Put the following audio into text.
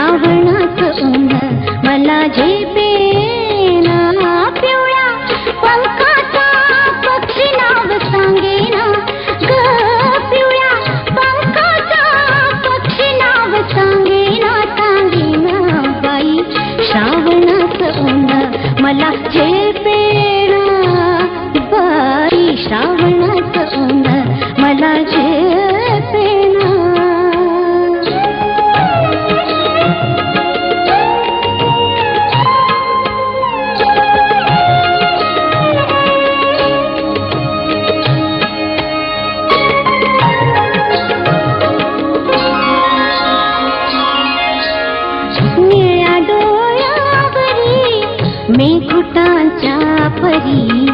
श्रावणाचं ऊन मला झेपेना, पिवळ्या पंखाचा पक्षी नाव सांगेना ग, पिवळ्या पंखाचा पक्षी नाव सांगेना, सांगेना बाई श्रावणाचं ऊन मला झेपेना, बाई श्रावणाचं ऊन मला झेपेना. निळ्या डोळ्यावरी मेघुटांच्या परी